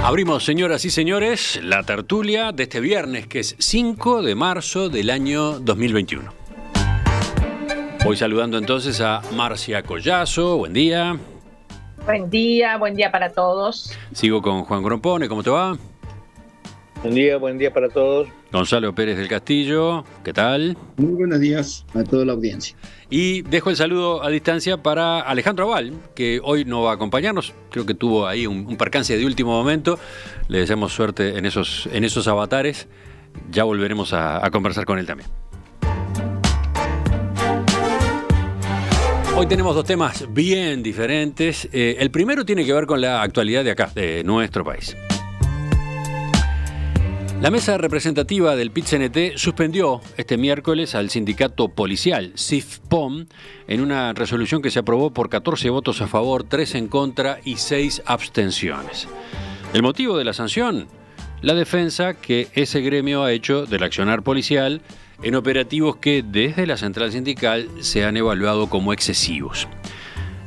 Abrimos, señoras y señores, la tertulia de este viernes, que es 5 de marzo del año 2021. Voy saludando entonces a Marcia Collazo. Buen día. Buen día para todos. Sigo con Juan Grompone. ¿Cómo te va? Buen día para todos. Gonzalo Pérez del Castillo. ¿Qué tal? Muy buenos días a toda la audiencia. Y dejo el saludo a distancia para Alejandro Aval, que hoy no va a acompañarnos. Creo que tuvo ahí un percance de último momento. Le deseamos suerte en esos avatares. Ya volveremos a conversar con él también. Hoy tenemos dos temas bien diferentes. El primero tiene que ver con la actualidad de acá, de nuestro país. La mesa representativa del PIT-CNT suspendió este miércoles al sindicato policial, SIFPOM, en una resolución que se aprobó por 14 votos a favor, 3 en contra y 6 abstenciones. ¿El motivo de la sanción? La defensa que ese gremio ha hecho del accionar policial en operativos que desde la central sindical se han evaluado como excesivos.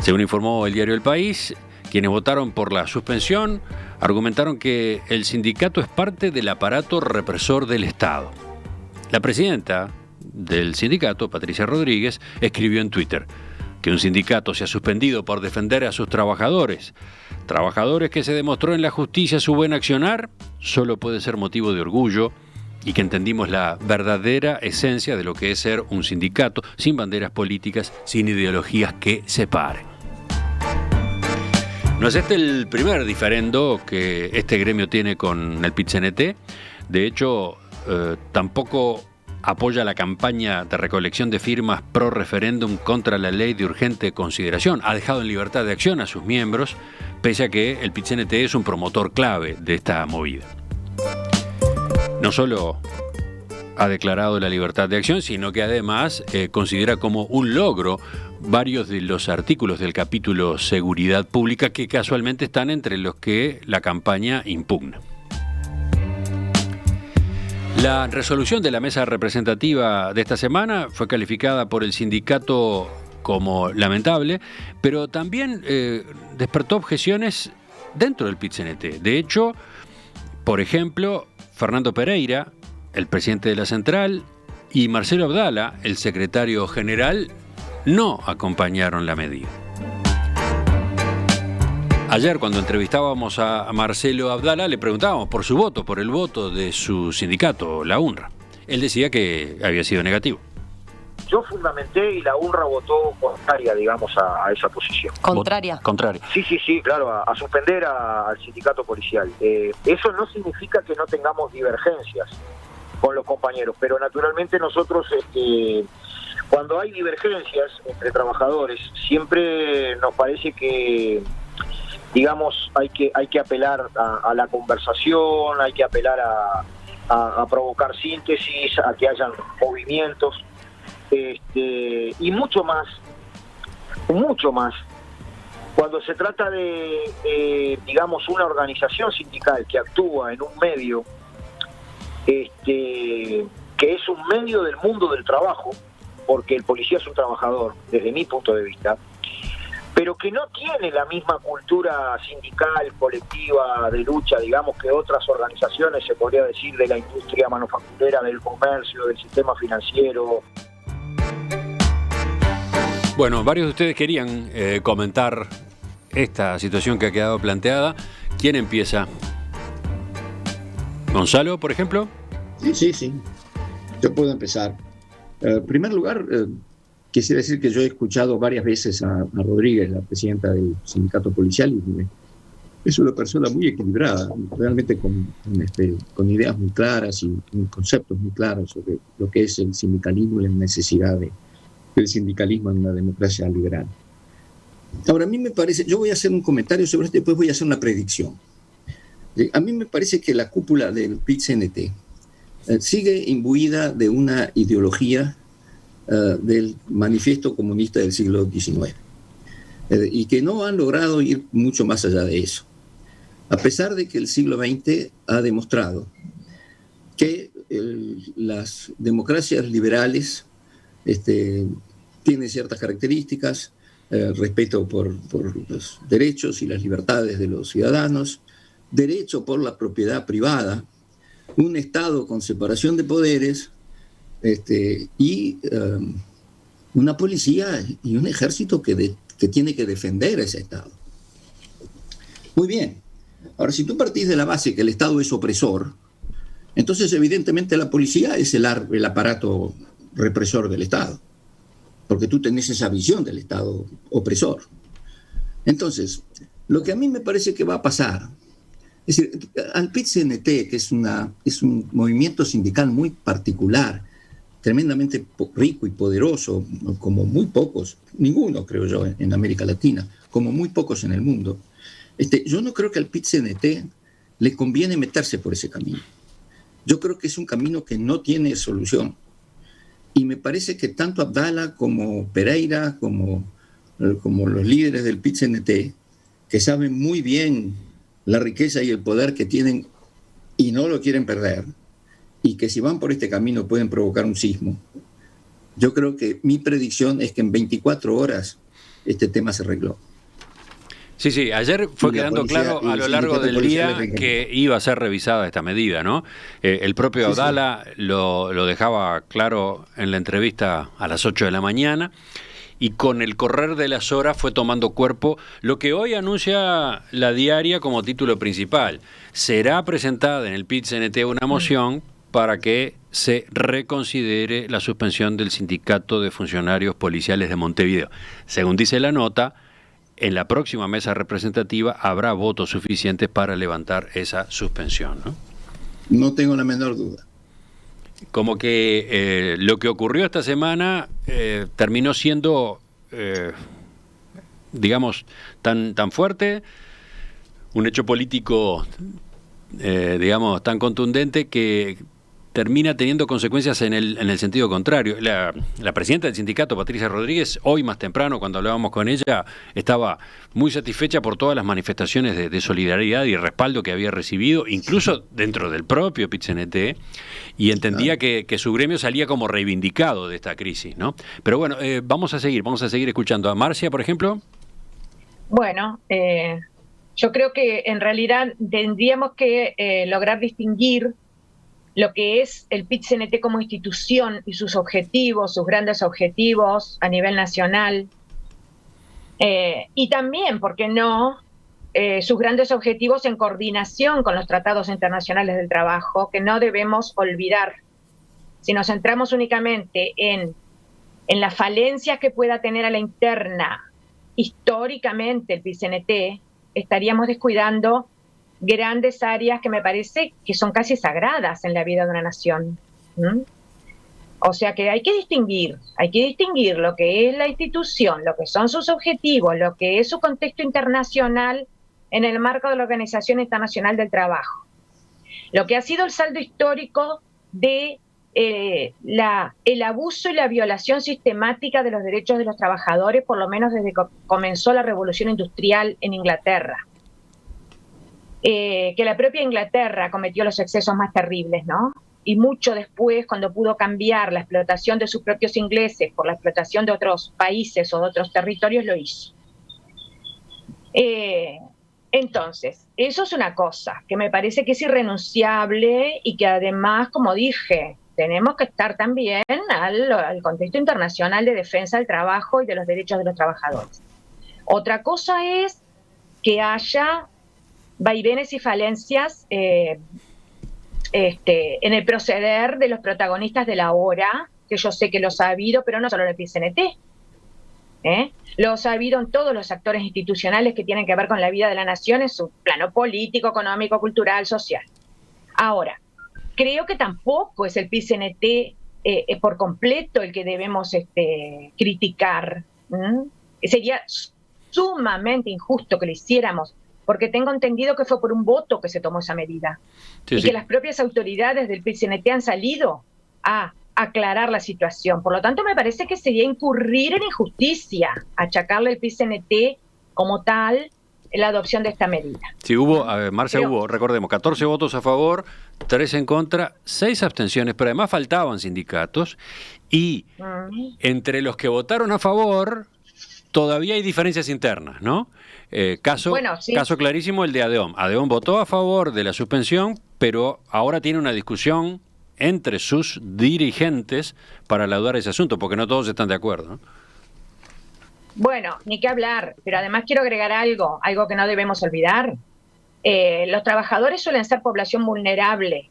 Según informó el diario El País, quienes votaron por la suspensión argumentaron que el sindicato es parte del aparato represor del Estado. La presidenta del sindicato, Patricia Rodríguez, escribió en Twitter que un sindicato se ha suspendido por defender a sus trabajadores que se demostró en la justicia su buen accionar, solo puede ser motivo de orgullo, y que entendimos la verdadera esencia de lo que es ser un sindicato, sin banderas políticas, sin ideologías que separen. No es este el primer diferendo que este gremio tiene con el PIT-CNT. De hecho, tampoco apoya la campaña de recolección de firmas pro referéndum contra la ley de urgente consideración. Ha dejado en libertad de acción a sus miembros, pese a que el PIT-CNT es un promotor clave de esta movida. No solo ha declarado la libertad de acción, sino que además considera como un logro varios de los artículos del capítulo Seguridad Pública que casualmente están entre los que la campaña impugna. La resolución de la mesa representativa de esta semana fue calificada por el sindicato como lamentable, pero también despertó objeciones dentro del PIT-CNT. De hecho, por ejemplo, Fernando Pereira, el presidente de la central, y Marcelo Abdala, el secretario general, no acompañaron la medida. Ayer, cuando entrevistábamos a Marcelo Abdala, le preguntábamos por su voto, por el voto de su sindicato, la UNRWA. Él decía que había sido negativo. Yo fundamenté y la UNRWA votó contraria, digamos, a esa posición. ¿Contraria? Contraria. Sí, claro, a suspender al sindicato policial. Eso no significa que no tengamos divergencias con los compañeros, pero naturalmente nosotros, cuando hay divergencias entre trabajadores, siempre nos parece que, digamos, hay que apelar a la conversación, hay que apelar a provocar síntesis, a que hayan movimientos, y mucho más, cuando se trata de, digamos, una organización sindical que actúa en un medio, que es un medio del mundo del trabajo, porque el policía es un trabajador, desde mi punto de vista, pero que no tiene la misma cultura sindical, colectiva, de lucha, digamos, que otras organizaciones, se podría decir, de la industria manufacturera, del comercio, del sistema financiero. Bueno, varios de ustedes querían comentar esta situación que ha quedado planteada. ¿Quién empieza? ¿Gonzalo, por ejemplo? Sí. Yo puedo empezar. En primer lugar, quisiera decir que yo he escuchado varias veces a Rodríguez, la presidenta del sindicato policial, y es una persona muy equilibrada, realmente con ideas muy claras y conceptos muy claros sobre lo que es el sindicalismo y la necesidad del sindicalismo en una democracia liberal. Ahora, a mí me parece, yo voy a hacer un comentario sobre esto y después voy a hacer una predicción. A mí me parece que la cúpula del PIT-CNT sigue imbuida de una ideología del manifiesto comunista del siglo XIX y que no han logrado ir mucho más allá de eso, a pesar de que el siglo XX ha demostrado que las democracias liberales tienen ciertas características, respeto por los derechos y las libertades de los ciudadanos, derecho por la propiedad privada, un Estado con separación de poderes, y una policía y un ejército que tiene que defender ese Estado. Muy bien. Ahora, si tú partís de la base que el Estado es opresor, entonces evidentemente la policía es el aparato represor del Estado, porque tú tenés esa visión del Estado opresor. Entonces, lo que a mí me parece que va a pasar, es decir, al PIT-CNT, que es un movimiento sindical muy particular, tremendamente rico y poderoso, como muy pocos, ninguno creo yo en América Latina, como muy pocos en el mundo, yo no creo que al PIT-CNT le conviene meterse por ese camino. Yo creo que es un camino que no tiene solución. Y me parece que tanto Abdala como Pereira, como los líderes del PIT-CNT, que saben muy bien la riqueza y el poder que tienen y no lo quieren perder, y que si van por este camino pueden provocar un sismo, yo creo que mi predicción es que en 24 horas este tema se arregló. Sí, ayer fue quedando claro a lo largo del día que iba a ser revisada esta medida, ¿no? El propio Abdala lo dejaba claro en la entrevista a las 8 de la mañana, y con el correr de las horas fue tomando cuerpo lo que hoy anuncia la diaria como título principal. Será presentada en el PIT-CNT una moción para que se reconsidere la suspensión del Sindicato de Funcionarios Policiales de Montevideo. Según dice la nota, en la próxima mesa representativa habrá votos suficientes para levantar esa suspensión, ¿no? No tengo la menor duda. Como que lo que ocurrió esta semana terminó siendo, digamos, tan fuerte, un hecho político, digamos, tan contundente que termina teniendo consecuencias en el sentido contrario. La presidenta del sindicato, Patricia Rodríguez, hoy más temprano, cuando hablábamos con ella, estaba muy satisfecha por todas las manifestaciones de solidaridad y respaldo que había recibido, incluso dentro del propio PIT-CNT, y entendía que su gremio salía como reivindicado de esta crisis, ¿no? Pero bueno, vamos a seguir escuchando a Marcia, por ejemplo. Bueno, yo creo que en realidad tendríamos que lograr distinguir lo que es el PIT-CNT como institución y sus objetivos, sus grandes objetivos a nivel nacional, y también, ¿por qué no?, sus grandes objetivos en coordinación con los tratados internacionales del trabajo, que no debemos olvidar. Si nos centramos únicamente en las falencias que pueda tener a la interna históricamente el PIT-CNT, estaríamos descuidando grandes áreas que me parece que son casi sagradas en la vida de una nación. O sea que hay que distinguir lo que es la institución, lo que son sus objetivos, lo que es su contexto internacional en el marco de la Organización Internacional del Trabajo. Lo que ha sido el saldo histórico de el abuso y la violación sistemática de los derechos de los trabajadores, por lo menos desde que comenzó la Revolución Industrial en Inglaterra. Que la propia Inglaterra cometió los excesos más terribles, ¿no? Y mucho después, cuando pudo cambiar la explotación de sus propios ingleses por la explotación de otros países o de otros territorios, lo hizo. Entonces, eso es una cosa que me parece que es irrenunciable y que además, como dije, tenemos que estar también al contexto internacional de defensa del trabajo y de los derechos de los trabajadores. Otra cosa es que haya vaivenes y falencias en el proceder de los protagonistas de la hora, que yo sé que los ha habido, pero no solo en el PIT-CNT. Los ha habido en todos los actores institucionales que tienen que ver con la vida de la nación en su plano político, económico, cultural, social. Ahora, creo que tampoco es el PIT-CNT por completo el que debemos criticar. Sería sumamente injusto que lo hiciéramos, porque tengo entendido que fue por un voto que se tomó esa medida. Sí. Que las propias autoridades del PIT-CNT han salido a aclarar la situación. Por lo tanto, me parece que sería incurrir en injusticia achacarle al PIT-CNT como tal la adopción de esta medida. Sí, Marcia, hubo, recordemos, 14 votos a favor, 3 en contra, 6 abstenciones, pero además faltaban sindicatos, y entre los que votaron a favor todavía hay diferencias internas, ¿no? Bueno, sí. Caso clarísimo el de ADEOM. ADEOM votó a favor de la suspensión, pero ahora tiene una discusión entre sus dirigentes para laudar ese asunto, porque no todos están de acuerdo, ¿no? Bueno, ni qué hablar, pero además quiero agregar algo que no debemos olvidar. Los trabajadores suelen ser población vulnerable.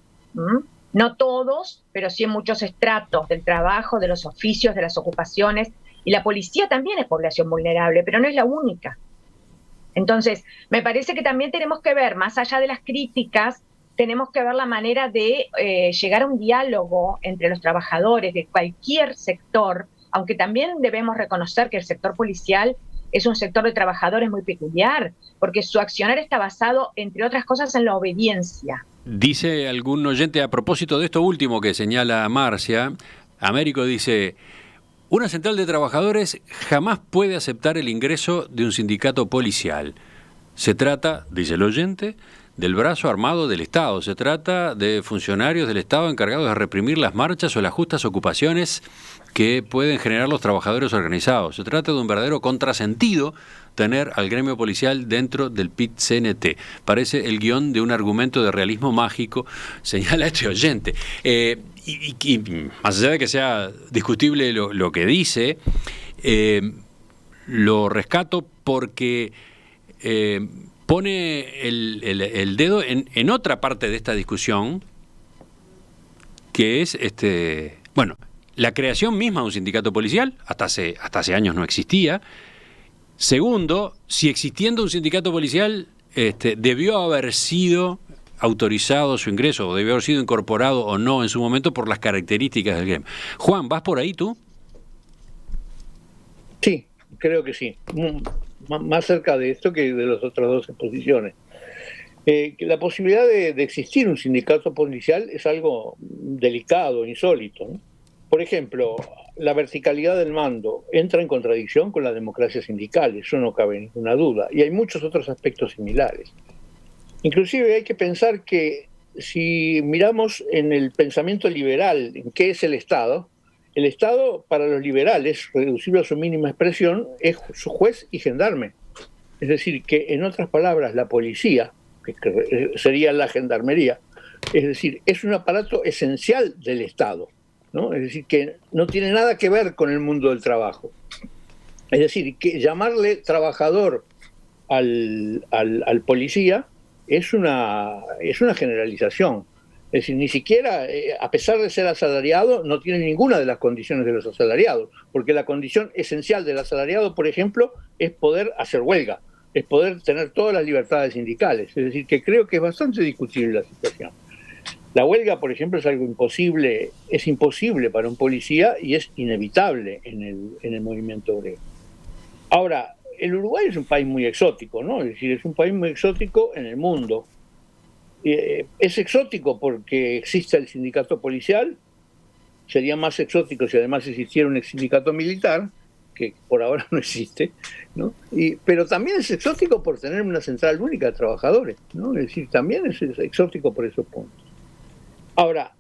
No todos, pero sí en muchos estratos del trabajo, de los oficios, de las ocupaciones. Y la policía también es población vulnerable, pero no es la única. Entonces, me parece que también tenemos que ver, más allá de las críticas, tenemos que ver la manera de llegar a un diálogo entre los trabajadores de cualquier sector, aunque también debemos reconocer que el sector policial es un sector de trabajadores muy peculiar, porque su accionar está basado, entre otras cosas, en la obediencia. Dice algún oyente a propósito de esto último que señala Marcia, Américo dice: una central de trabajadores jamás puede aceptar el ingreso de un sindicato policial. Se trata, dice el oyente, del brazo armado del Estado. Se trata de funcionarios del Estado encargados de reprimir las marchas o las justas ocupaciones que pueden generar los trabajadores organizados. Se trata de un verdadero contrasentido tener al gremio policial dentro del PIT-CNT. Parece el guión de un argumento de realismo mágico, señala este oyente. Y más allá de que sea discutible lo que dice, lo rescato porque pone el dedo en otra parte de esta discusión, que es la creación misma de un sindicato policial. Hasta hace años no existía. Segundo, si existiendo un sindicato policial debió haber sido autorizado su ingreso, o debió haber sido incorporado o no en su momento por las características del gremio. Juan, ¿vas por ahí tú? Sí, creo que sí. Más cerca de esto que de las otras dos exposiciones. La posibilidad de existir un sindicato policial es algo delicado, insólito, ¿no? Por ejemplo, la verticalidad del mando entra en contradicción con la democracia sindical, eso no cabe ninguna duda, y hay muchos otros aspectos similares. Inclusive hay que pensar que si miramos en el pensamiento liberal en qué es el Estado para los liberales, reducido a su mínima expresión, es su juez y gendarme. Es decir, que en otras palabras, la policía, que sería la gendarmería, es decir, es un aparato esencial del Estado, ¿no? Es decir, que no tiene nada que ver con el mundo del trabajo. Es decir, que llamarle trabajador al policía es una generalización. Es decir, ni siquiera, a pesar de ser asalariado, no tiene ninguna de las condiciones de los asalariados, porque la condición esencial del asalariado, por ejemplo, es poder hacer huelga, es poder tener todas las libertades sindicales. Es decir, que creo que es bastante discutible la situación. La huelga, por ejemplo, es algo imposible, es imposible para un policía y es inevitable en el movimiento obrero. Ahora, el Uruguay es un país muy exótico, ¿no? Es decir, es un país muy exótico en el mundo. Es exótico porque existe el sindicato policial, sería más exótico si además existiera un sindicato militar, que por ahora no existe, ¿no? Pero también es exótico por tener una central única de trabajadores, ¿no? Es decir, también es exótico por esos puntos. Ahora,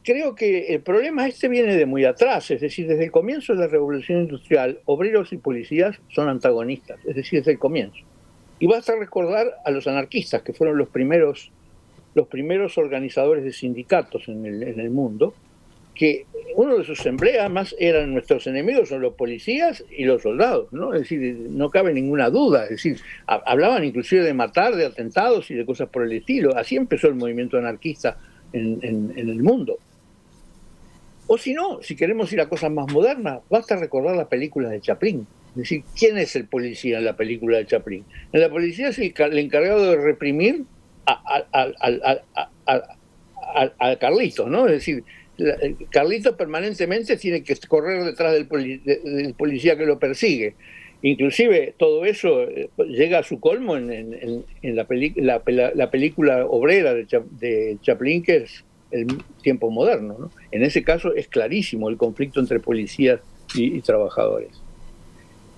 creo que el problema viene de muy atrás, es decir, desde el comienzo de la Revolución Industrial, obreros y policías son antagonistas, es decir, desde el comienzo. Y basta recordar a los anarquistas, que fueron los primeros organizadores de sindicatos en el mundo, que uno de sus emblemas eran nuestros enemigos, son los policías y los soldados, ¿no? Es decir, no cabe ninguna duda, es decir, hablaban inclusive de matar, de atentados y de cosas por el estilo. Así empezó el movimiento anarquista en el mundo. O si no, si queremos ir a cosas más modernas, basta recordar las películas de Chaplin. Es decir, ¿quién es el policía en la película de Chaplin? En la policía es el encargado de reprimir a Carlitos, ¿no? Es decir, Carlitos permanentemente tiene que correr detrás del policía que lo persigue. Inclusive todo eso llega a su colmo en la película obrera de Chaplin, que es El tiempo moderno, ¿no? En ese caso es clarísimo el conflicto entre policías y trabajadores.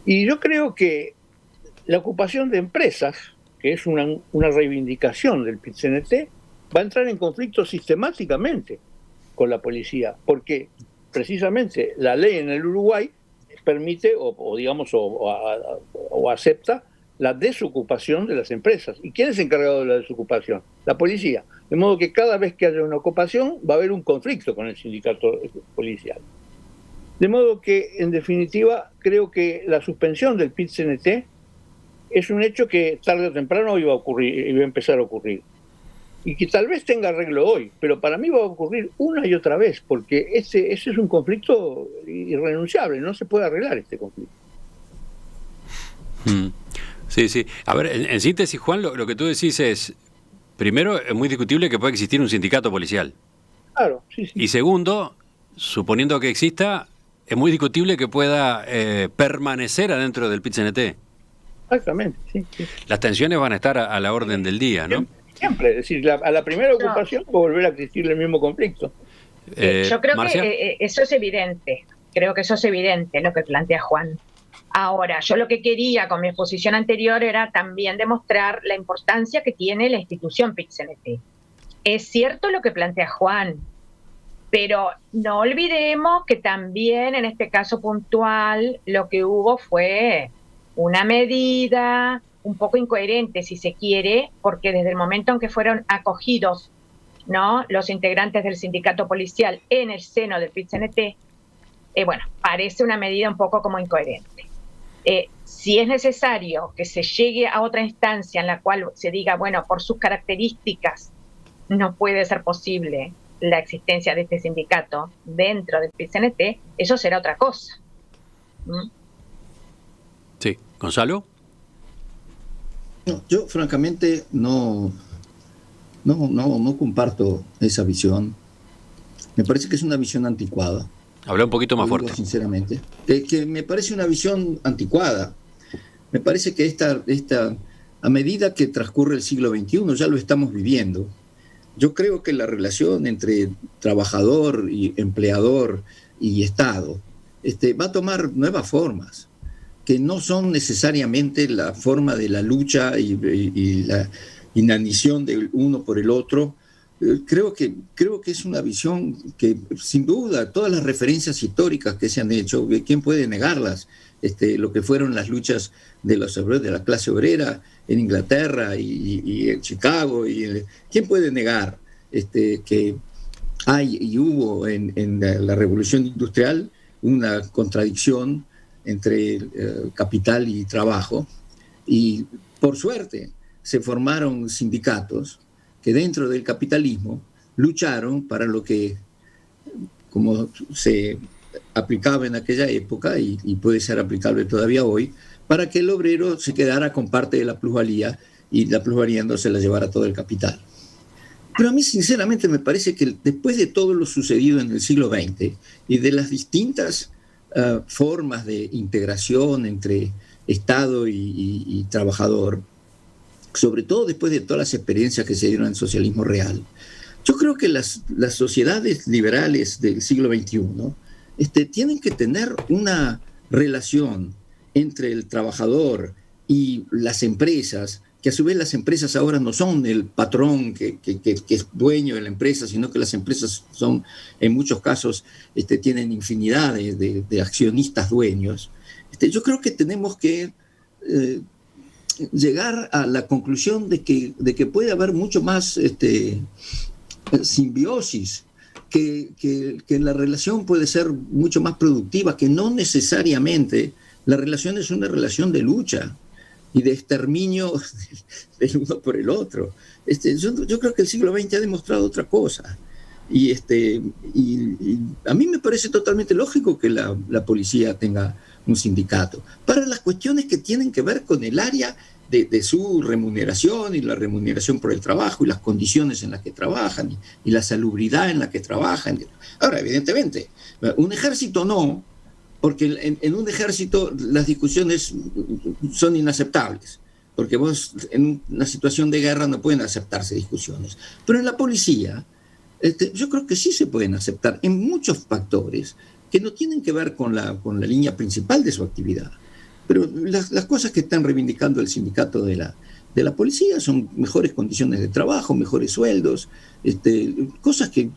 Y yo creo que la ocupación de empresas, que es una reivindicación del PIT-CNT, va a entrar en conflicto sistemáticamente con la policía, porque precisamente la ley en el Uruguay permite o acepta la desocupación de las empresas. ¿Y quién es encargado de la desocupación? La policía. De modo que cada vez que haya una ocupación va a haber un conflicto con el sindicato policial. De modo que, en definitiva, creo que la suspensión del PIT-CNT es un hecho que tarde o temprano iba a empezar a ocurrir. Y que tal vez tenga arreglo hoy, pero para mí va a ocurrir una y otra vez, porque ese es un conflicto irrenunciable, no se puede arreglar este conflicto. Sí, sí. A ver, en síntesis, Juan, lo que tú decís es, primero, es muy discutible que pueda existir un sindicato policial. Claro, sí, sí. Y segundo, suponiendo que exista, es muy discutible que pueda permanecer adentro del PIT-CNT. Exactamente, sí, sí. Las tensiones van a estar a la orden del día, ¿no? Siempre, es decir, a la primera ocupación va a volver a existir el mismo conflicto. Yo creo Marcia, que eso es evidente, creo que eso es evidente lo que plantea Juan. Ahora, yo lo que quería con mi exposición anterior era también demostrar la importancia que tiene la institución PIT-CNT. Es cierto lo que plantea Juan, pero no olvidemos que también en este caso puntual lo que hubo fue una medida un poco incoherente, si se quiere, porque desde el momento en que fueron acogidos, ¿no?, los integrantes del sindicato policial en el seno del PIT-CNT, bueno, parece una medida un poco como incoherente. Si es necesario que se llegue a otra instancia en la cual se diga, bueno, por sus características no puede ser posible la existencia de este sindicato dentro del PIT-CNT, eso será otra cosa. Sí. ¿Gonzalo? No, yo francamente no comparto esa visión. Me parece que es una visión anticuada. Habla un poquito más Lo digo fuerte. sinceramente. Que me parece una visión anticuada. Me parece que a medida que transcurre el siglo XXI, ya lo estamos viviendo. Yo creo que la relación entre trabajador y empleador y Estado va a tomar nuevas formas, que no son necesariamente la forma de la lucha y la inanición del uno por el otro. Creo que es una visión que, sin duda, todas las referencias históricas que se han hecho, ¿quién puede negarlas? Lo que fueron las luchas de la clase obrera en Inglaterra y en Chicago. ¿Quién puede negar que hay y hubo en la Revolución Industrial una contradicción entre capital y trabajo? Y por suerte se formaron sindicatos que dentro del capitalismo lucharon para lo que, como se aplicaba en aquella época y puede ser aplicable todavía hoy, para que el obrero se quedara con parte de la plusvalía y la plusvalía no se la llevara todo el capital. Pero a mí sinceramente me parece que después de todo lo sucedido en el siglo XX y de las distintas formas de integración entre Estado y trabajador, sobre todo después de todas las experiencias que se dieron en el socialismo real, yo creo que las sociedades liberales del siglo XXI tienen que tener una relación entre el trabajador y las empresas, que a su vez las empresas ahora no son el patrón que es dueño de la empresa, sino que las empresas son, en muchos casos, tienen infinidad de accionistas dueños. Yo creo que tenemos que llegar a la conclusión de que puede haber mucho más simbiosis, que la relación puede ser mucho más productiva, que no necesariamente la relación es una relación de lucha y de exterminio del uno por el otro. Yo creo que el siglo XX ha demostrado otra cosa. Y a mí me parece totalmente lógico que la policía tenga un sindicato para las cuestiones que tienen que ver con el área de su remuneración y la remuneración por el trabajo y las condiciones en las que trabajan y la salubridad en la que trabajan. Ahora, evidentemente, un ejército no, porque en un ejército las discusiones son inaceptables, porque vos en una situación de guerra no pueden aceptarse discusiones. Pero en la policía, yo creo que sí se pueden aceptar en muchos factores que no tienen que ver con la línea principal de su actividad. Pero las cosas que están reivindicando el sindicato de la policía son mejores condiciones de trabajo, mejores sueldos, cosas que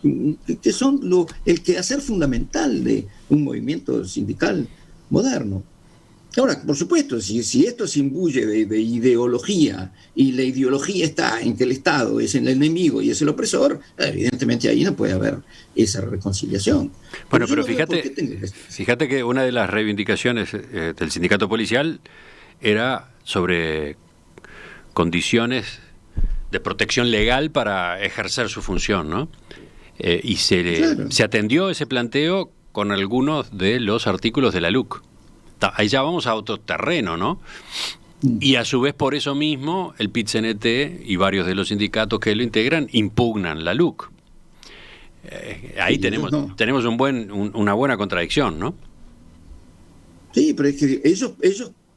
son el quehacer fundamental de un movimiento sindical moderno. Ahora, por supuesto, si esto se imbuye de ideología y la ideología está en que el Estado es el enemigo y es el opresor, evidentemente ahí no puede haber esa reconciliación. Bueno, pero fíjate que una de las reivindicaciones del sindicato policial era sobre condiciones de protección legal para ejercer su función, ¿no? Y se atendió ese planteo con algunos de los artículos de la LUC. Ahí ya vamos a otro terreno, ¿no? Y a su vez, por eso mismo, el PIT-CNT y varios de los sindicatos que lo integran impugnan la LUC. Ahí tenemos una buena contradicción, ¿no? Sí, pero es que ellos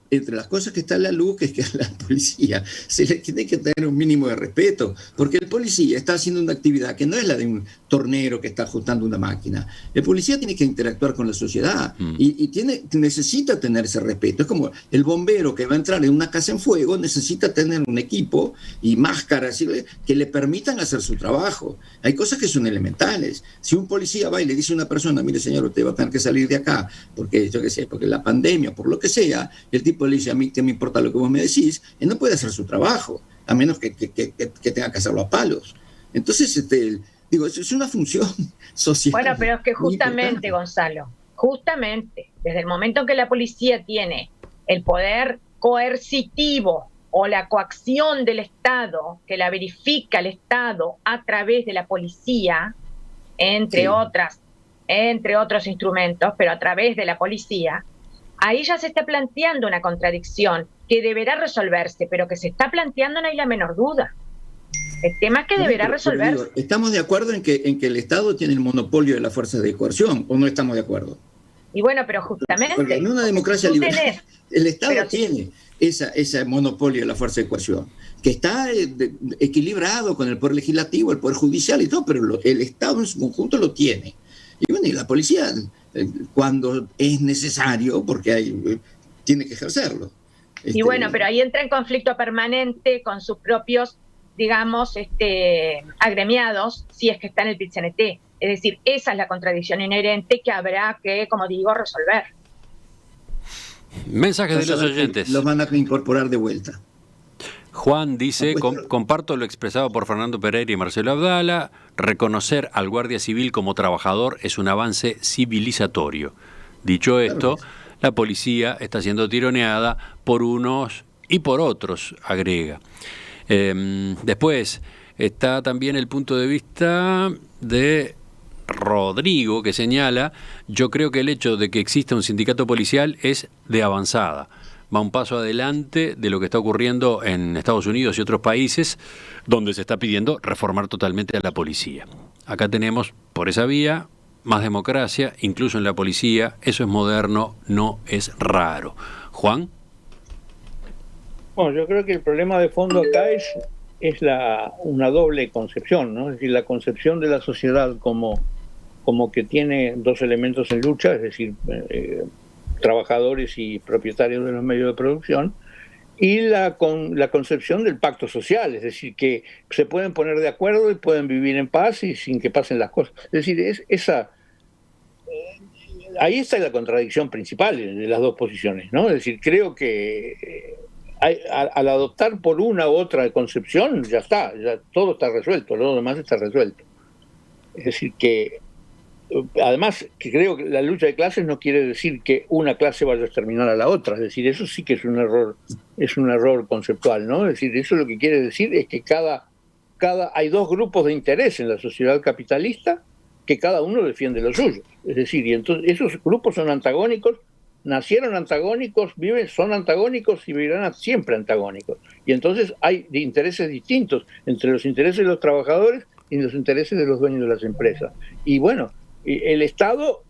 entre las cosas que está en la LUC es que a la policía se le tiene que tener un mínimo de respeto, porque el policía está haciendo una actividad que no es la de un tornero que está ajustando una máquina. El policía tiene que interactuar con la sociedad y necesita tener ese respeto. Es como el bombero que va a entrar en una casa en fuego, necesita tener un equipo y máscaras que le permitan hacer su trabajo. Hay cosas que son elementales. Si un policía va y le dice a una persona, mire señor, usted va a tener que salir de acá, porque yo qué sé, porque la pandemia, por lo que sea, el tipo le dice, a mí que me importa lo que vos me decís, él no puede hacer su trabajo, a menos que tenga que hacerlo a palos. Entonces, es una función social. Bueno, pero es que justamente, Gonzalo, justamente, desde el momento en que la policía tiene el poder coercitivo o la coacción del Estado, que la verifica el Estado a través de la policía, entre otros instrumentos, pero a través de la policía, ahí ya se está planteando una contradicción que deberá resolverse, pero que se está planteando, no hay la menor duda. El tema es que deberá resolverse. ¿Estamos de acuerdo en que el Estado tiene el monopolio de la fuerza de coerción o no estamos de acuerdo? Y bueno, pero justamente... Porque en una democracia liberal el Estado tiene ese monopolio de la fuerza de coerción, que está equilibrado con el poder legislativo, el poder judicial y todo, pero el Estado en su conjunto lo tiene. Y bueno, y la policía, cuando es necesario, porque tiene que ejercerlo. Y bueno, pero ahí entra en conflicto permanente con sus propios, digamos, agremiados, si es que está en el PIT-CNT. Es decir, esa es la contradicción inherente que habrá que, como digo, resolver. Mensajes de los oyentes. Los van a incorporar de vuelta. Juan dice, comparto lo expresado por Fernando Pereira y Marcelo Abdala, reconocer al guardia civil como trabajador es un avance civilizatorio. Dicho esto, la policía está siendo tironeada por unos y por otros, agrega. Después está también el punto de vista de Rodrigo, que señala, yo creo que el hecho de que exista un sindicato policial es de avanzada. Va un paso adelante de lo que está ocurriendo en Estados Unidos y otros países donde se está pidiendo reformar totalmente a la policía. Acá tenemos, por esa vía, más democracia, incluso en la policía. Eso es moderno, no es raro. Juan. Bueno, yo creo que el problema de fondo acá es una doble concepción, ¿no? Es decir, la concepción de la sociedad como que tiene dos elementos en lucha, es decir, trabajadores y propietarios de los medios de producción, y la concepción del pacto social, es decir, que se pueden poner de acuerdo y pueden vivir en paz y sin que pasen las cosas. Es decir, ahí está la contradicción principal de las dos posiciones, ¿no? Es decir, creo que al adoptar por una u otra concepción, ya todo está resuelto, lo demás está resuelto. Es decir, que además, que creo que la lucha de clases no quiere decir que una clase vaya a exterminar a la otra, es decir, eso sí que es un error conceptual, ¿no? Es decir, eso lo que quiere decir es que hay dos grupos de interés en la sociedad capitalista que cada uno defiende lo suyo, es decir, y entonces esos grupos son antagónicos, nacieron antagónicos, son antagónicos y vivirán siempre antagónicos, y entonces hay intereses distintos entre los intereses de los trabajadores y los intereses de los dueños de las empresas, y bueno, el Estado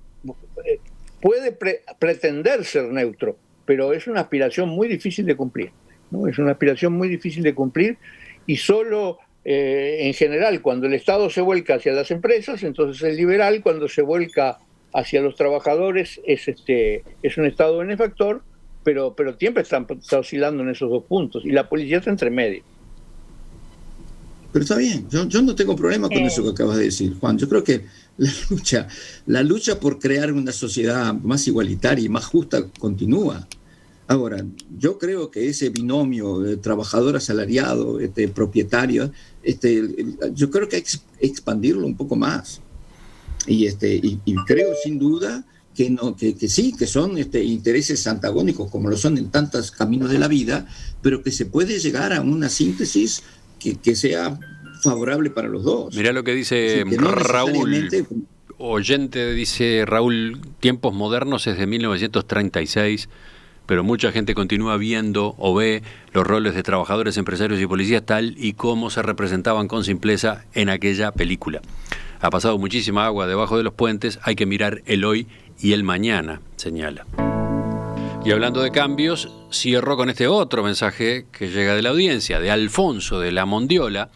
puede pretender ser neutro, pero es una aspiración muy difícil de cumplir, ¿no? Es una aspiración muy difícil de cumplir y solo en general cuando el Estado se vuelca hacia las empresas, entonces es liberal, cuando se vuelca hacia los trabajadores es un Estado benefactor, pero siempre está oscilando en esos dos puntos y la policía está entre medio. Pero está bien, yo no tengo problema con eso que acabas de decir, Juan. Yo creo que la lucha por crear una sociedad más igualitaria y más justa continúa. Ahora, yo creo que ese binomio de trabajador asalariado, propietario, yo creo que hay que expandirlo un poco más. Y creo sin duda que sí, que son intereses antagónicos, como lo son en tantos caminos de la vida, pero que se puede llegar a una síntesis que sea favorable para los dos. Mirá lo que dice Raúl, oyente, dice Raúl, tiempos modernos es de 1936, pero mucha gente continúa viendo o ve los roles de trabajadores, empresarios y policías tal y como se representaban con simpleza en aquella película. Ha pasado muchísima agua debajo de los puentes, hay que mirar el hoy y el mañana, señala. Y hablando de cambios, cierro con este otro mensaje que llega de la audiencia, de Alfonso de la Mondiola,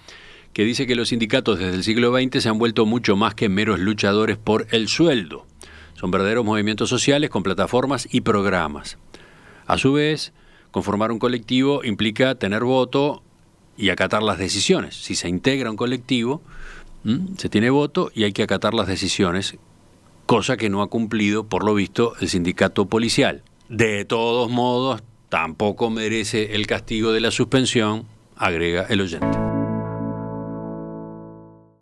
que dice que los sindicatos desde el siglo XX se han vuelto mucho más que meros luchadores por el sueldo. Son verdaderos movimientos sociales con plataformas y programas. A su vez, conformar un colectivo implica tener voto y acatar las decisiones. Si se integra un colectivo, se tiene voto y hay que acatar las decisiones, cosa que no ha cumplido, por lo visto, el sindicato policial. De todos modos, tampoco merece el castigo de la suspensión, agrega el oyente.